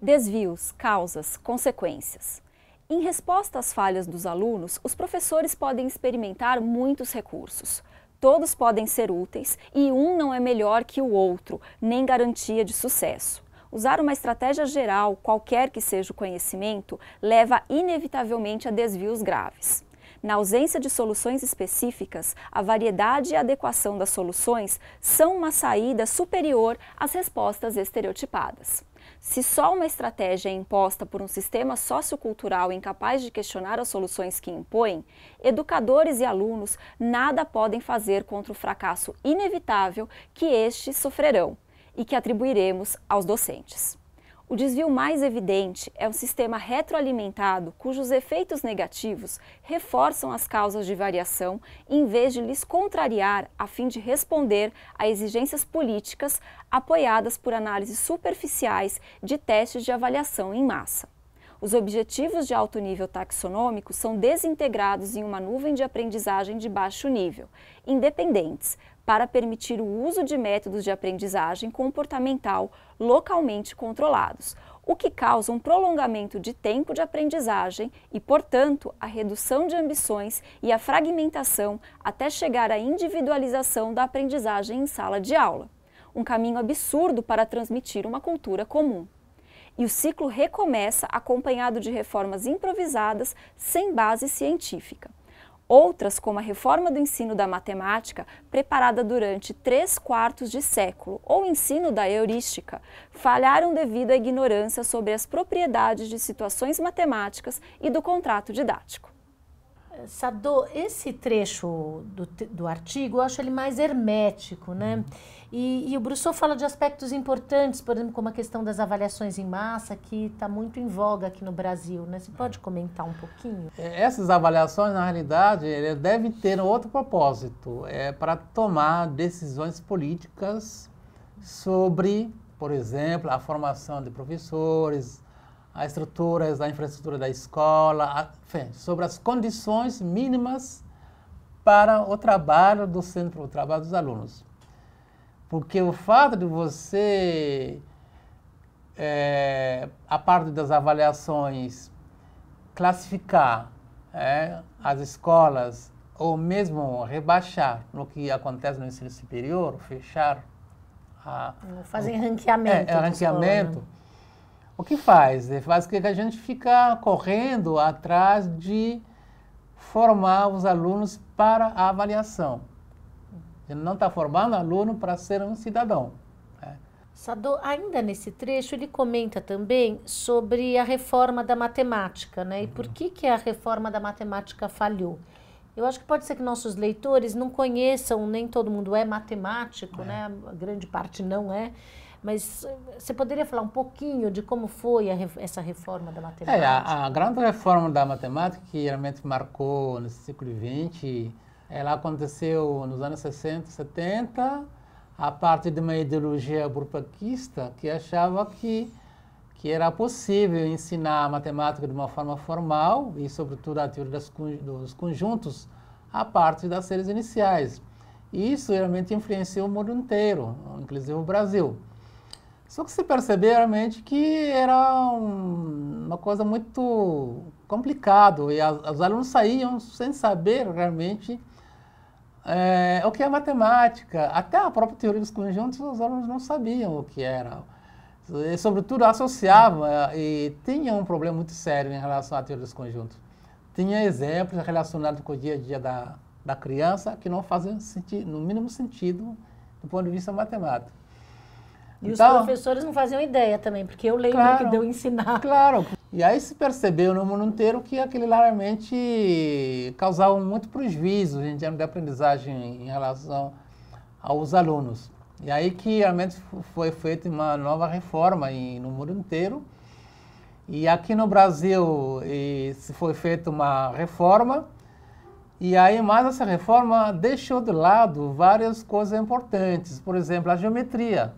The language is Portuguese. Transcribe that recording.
Desvios, causas, consequências. Em resposta às falhas dos alunos, os professores podem experimentar muitos recursos. Todos podem ser úteis e um não é melhor que o outro, nem garantia de sucesso. Usar uma estratégia geral, qualquer que seja o conhecimento, leva inevitavelmente a desvios graves. Na ausência de soluções específicas, a variedade e a adequação das soluções são uma saída superior às respostas estereotipadas. Se só uma estratégia é imposta por um sistema sociocultural incapaz de questionar as soluções que impõe, educadores e alunos nada podem fazer contra o fracasso inevitável que estes sofrerão e que atribuiremos aos docentes. O desvio mais evidente é um sistema retroalimentado cujos efeitos negativos reforçam as causas de variação em vez de lhes contrariar a fim de responder a exigências políticas apoiadas por análises superficiais de testes de avaliação em massa. Os objetivos de alto nível taxonômico são desintegrados em uma nuvem de aprendizagem de baixo nível, independentes, para permitir o uso de métodos de aprendizagem comportamental localmente controlados, o que causa um prolongamento de tempo de aprendizagem e, portanto, a redução de ambições e a fragmentação até chegar à individualização da aprendizagem em sala de aula. Um caminho absurdo para transmitir uma cultura comum. E o ciclo recomeça acompanhado de reformas improvisadas sem base científica. Outras, como a reforma do ensino da matemática, preparada durante 3/4 de século, ou o ensino da heurística, falharam devido à ignorância sobre as propriedades de situações matemáticas e do contrato didático. Sadô, esse trecho do artigo, eu acho ele mais hermético, né? E o Brousseau fala de aspectos importantes, por exemplo, como a questão das avaliações em massa, que está muito em voga aqui no Brasil, né? Você pode comentar um pouquinho? Essas avaliações, na realidade, devem ter outro propósito, para tomar decisões políticas sobre, por exemplo, a formação de professores, a infraestrutura da escola, enfim, sobre as condições mínimas para o trabalho docente, para o trabalho dos alunos. Porque o fato de você, a parte das avaliações, classificar as escolas ou mesmo rebaixar no que acontece no ensino superior, fechar fazem ranqueamento. Ranqueamento. O que faz? Faz com que a gente fica correndo atrás de formar os alunos para a avaliação. A gente não está formando aluno para ser um cidadão. Sadô, ainda nesse trecho, ele comenta também sobre a reforma da matemática, né? E por que a reforma da matemática falhou? Eu acho que pode ser que nossos leitores não conheçam, nem todo mundo é matemático, né? A grande parte não é. Mas você poderia falar um pouquinho de como foi essa reforma da matemática? A grande reforma da matemática, que realmente marcou no século XX, ela aconteceu nos anos 60, 70, a partir de uma ideologia burpaquista que achava que era possível ensinar a matemática de uma forma formal e, sobretudo, a teoria dos conjuntos a partir das séries iniciais. E isso realmente influenciou o mundo inteiro, inclusive o Brasil. Só que se percebeu realmente que era uma coisa muito complicada e os alunos saíam sem saber realmente o que é matemática. Até a própria teoria dos conjuntos os alunos não sabiam o que era. E, sobretudo, associavam e tinham um problema muito sério em relação à teoria dos conjuntos. Tinha exemplos relacionados com o dia a dia da criança que não faziam no mínimo sentido do ponto de vista matemático. E então, os professores não faziam ideia também, porque eu lembro que deu ensinar. Claro. E aí se percebeu no mundo inteiro que aquele lá realmente causava muito prejuízo em termos de aprendizagem em relação aos alunos. E aí que realmente foi feita uma nova reforma no mundo inteiro. E aqui no Brasil se foi feita uma reforma. E aí, mais essa reforma deixou de lado várias coisas importantes. Por exemplo, a geometria.